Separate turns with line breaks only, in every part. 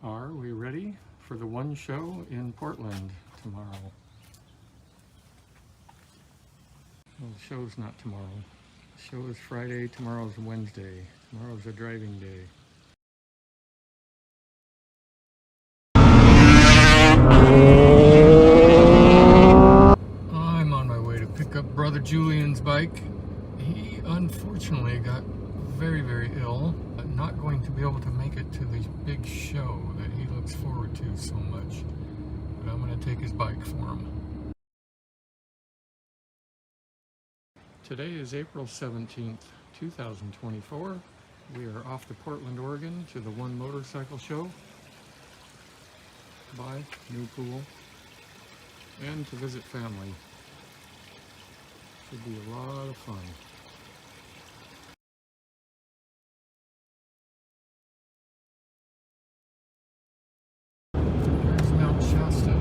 Are we ready for the one show in Portland tomorrow? Well, the show's not tomorrow. The show is Friday, tomorrow's Wednesday. Tomorrow's a driving day. I'm on my way to pick up Brother Julian's bike. He unfortunately got very ill. Not going to be able to make it to the big show that he looks forward to so much. But I'm going to take his bike for him. Today is April 17th, 2024. We are off to Portland, Oregon to the One Motorcycle Show. Buy new pool and to visit family. Should be a lot of fun. There's Mount Shasta.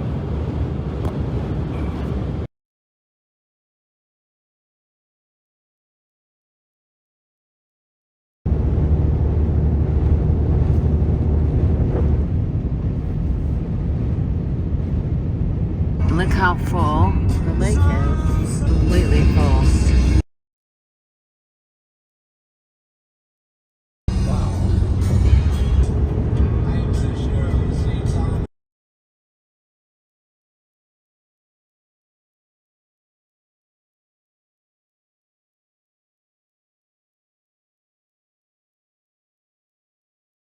Look how full the lake is. Completely full.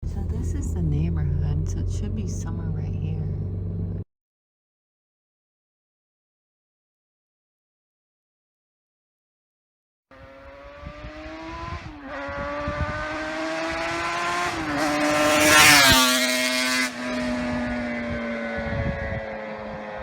So this is the neighborhood, so it should be summer right